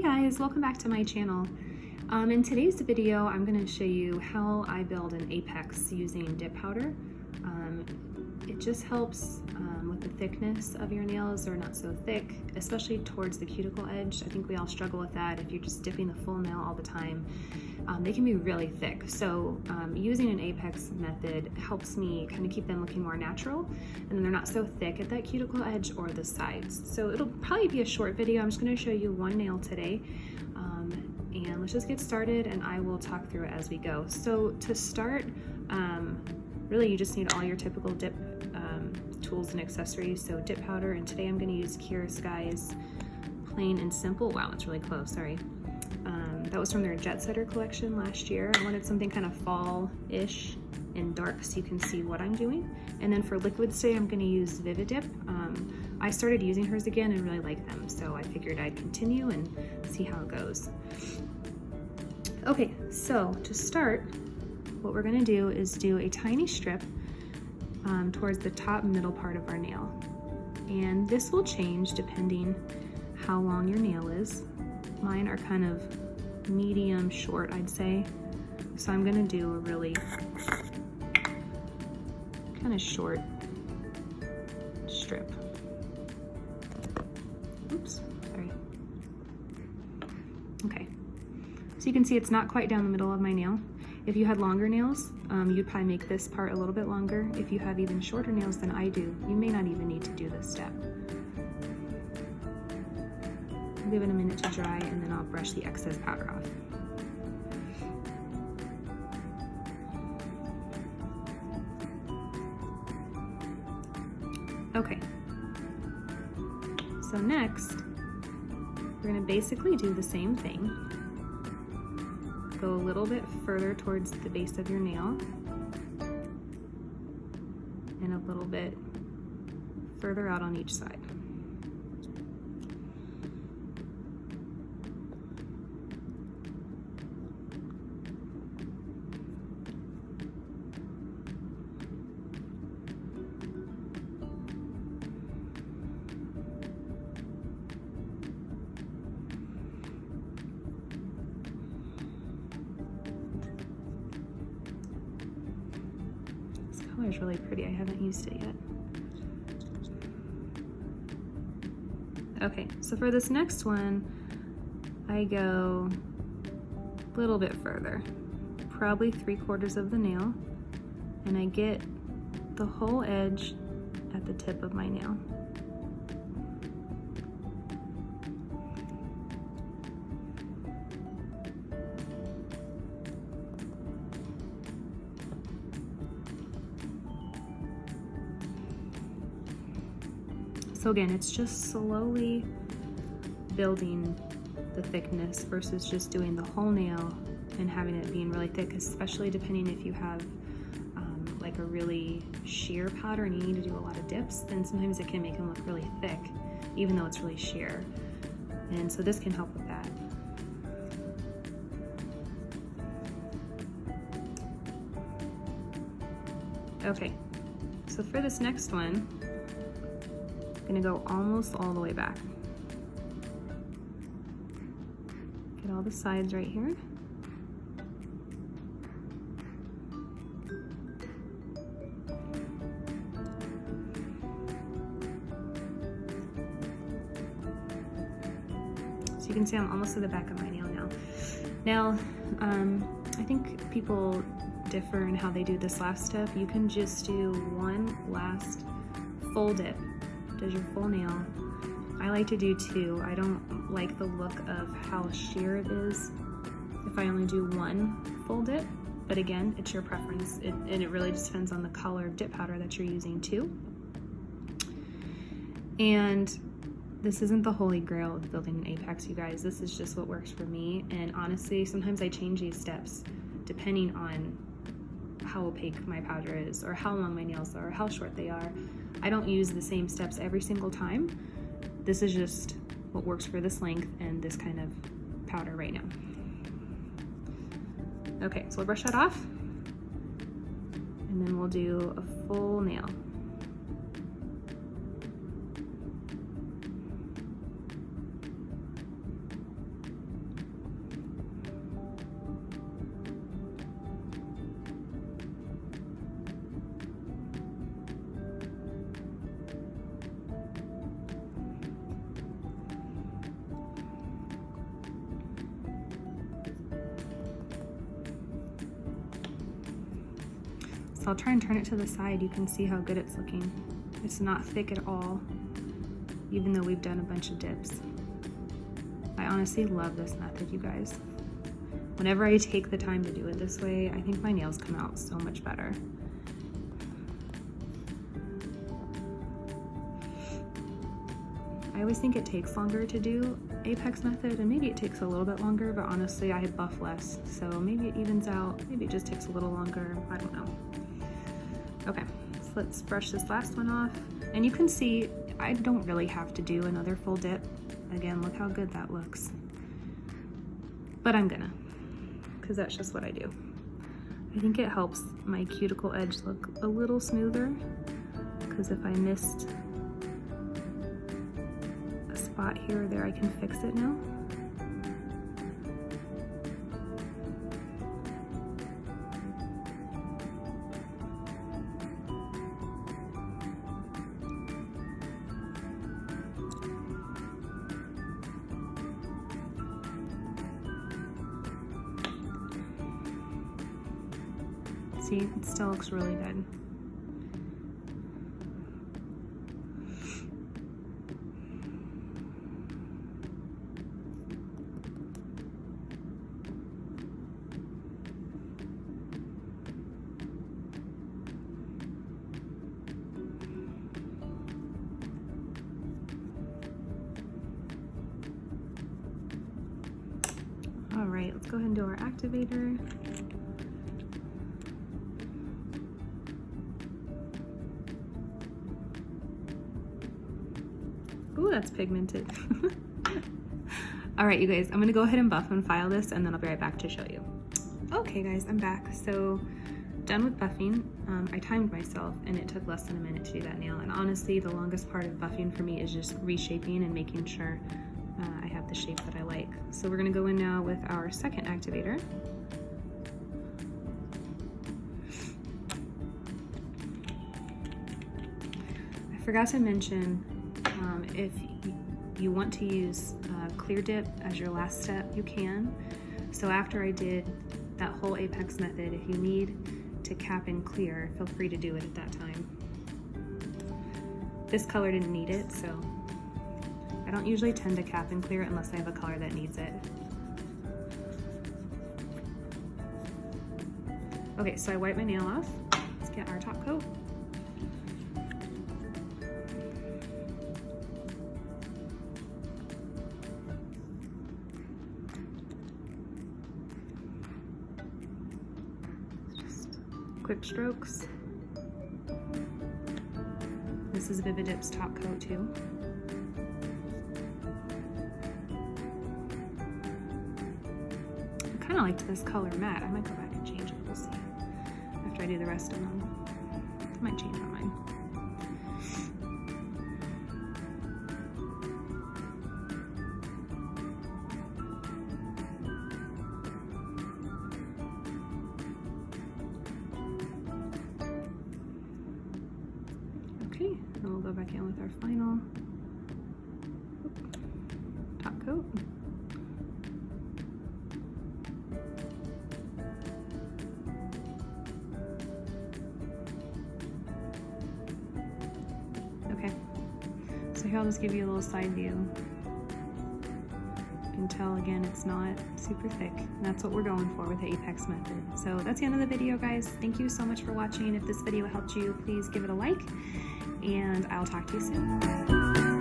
guys, welcome back to my channel. In today's video, I'm going to show you how I build an apex using dip powder. It just helps with the thickness of your nails. They're not so thick, especially towards the cuticle edge. I think we all struggle with that if you're just dipping the full nail all the time. They can be really thick. So using an apex method helps me kind of keep them looking more natural, and then they're not so thick at that cuticle edge or the sides. So it'll probably be a short video. I'm just going to show you one nail today. And let's just get started and I will talk through it as we go. So to start, really you just need all your typical dip tools and accessories. So dip powder, and today I'm going to use Kiara Sky's Plain and Simple. Wow, it's really close, sorry. That was from their Jet Setter collection last year. I wanted something kind of fall-ish and dark so you can see what I'm doing. And then for liquids today, I'm going to use ViViDip. I started using hers again and really like them, so I figured I'd continue and see how it goes. Okay, so to start, what we're going to do is do a tiny strip towards the top middle part of our nail. And this will change depending how long your nail is. Mine are kind of medium short, I'd say. So I'm going to do a really kind of short strip. Oops, sorry. Okay, so you can see it's not quite down the middle of my nail. If you had longer nails, you'd probably make this part a little bit longer. If you have even shorter nails than I do, you may not even need to do this step. I'll give it a minute to dry and then I'll brush the excess powder off. Okay, so next, we're going to basically do the same thing. Go a little bit further towards the base of your nail and a little bit further out on each side. Is really pretty. I haven't used it yet. Okay, so for this next one, I go a little bit further, probably 3/4 of the nail, and I get the whole edge at the tip of my nail. So again, it's just slowly building the thickness versus just doing the whole nail and having it being really thick, especially depending if you have like a really sheer powder and you need to do a lot of dips, then sometimes it can make them look really thick, even though it's really sheer. And so this can help with that. Okay, so for this next one, I'm gonna go almost all the way back. Get all the sides right here. So you can see I'm almost to the back of my nail now. Now, I think people differ in how they do this last step. You can just do one last full dip. Does your full nail. I like to do two. I don't like the look of how sheer it is if I only do one full dip, but again, it's your preference, and it really just depends on the color of dip powder that you're using too. And this isn't the holy grail of building an apex, you guys. This is just what works for me, and honestly, sometimes I change these steps depending on how opaque my powder is, or how long my nails are, or how short they are. I don't use the same steps every single time. This is just what works for this length and this kind of powder right now. Okay, so we'll brush that off, and then we'll do a full nail. So I'll try and turn it to the side. You can see how good it's looking. It's not thick at all, even though we've done a bunch of dips. I honestly love this method, you guys. Whenever I take the time to do it this way, I think my nails come out so much better. I always think it takes longer to do Apex method, and maybe it takes a little bit longer, but honestly I buff less, so maybe it evens out. Maybe it just takes a little longer, I don't know. Okay, so let's brush this last one off. And you can see I don't really have to do another full dip. Again, look how good that looks. But I'm gonna, because that's just what I do. I think it helps my cuticle edge look a little smoother, because if I missed a spot here or there, I can fix it now. See, it still looks really good. All right, let's go ahead and do our activator. Ooh, that's pigmented. All right, you guys, I'm gonna go ahead and buff and file this, and then I'll be right back to show you. Okay guys, I'm back. So done with buffing. I timed myself and it took less than a minute to do that nail. And honestly, the longest part of buffing for me is just reshaping and making sure I have the shape that I like. So we're gonna go in now with our second activator. I forgot to mention, if you want to use clear dip as your last step, you can. So after I did that whole Apex method, if you need to cap and clear, feel free to do it at that time. This color didn't need it, so I don't usually tend to cap and clear unless I have a color that needs it. Okay, so I wipe my nail off. Let's get our top coat. Quick strokes. This is ViViDip's top coat too. I kind of liked this color matte. I might go back and change it. We'll see. After I do the rest of them, I might change my mind. Okay, and we'll go back in with our final top coat. Okay, so here I'll just give you a little side view. You can tell again it's not super thick, and that's what we're going for with the Apex method. So that's the end of the video, guys. Thank you so much for watching. If this video helped you, please give it a like, and I'll talk to you soon.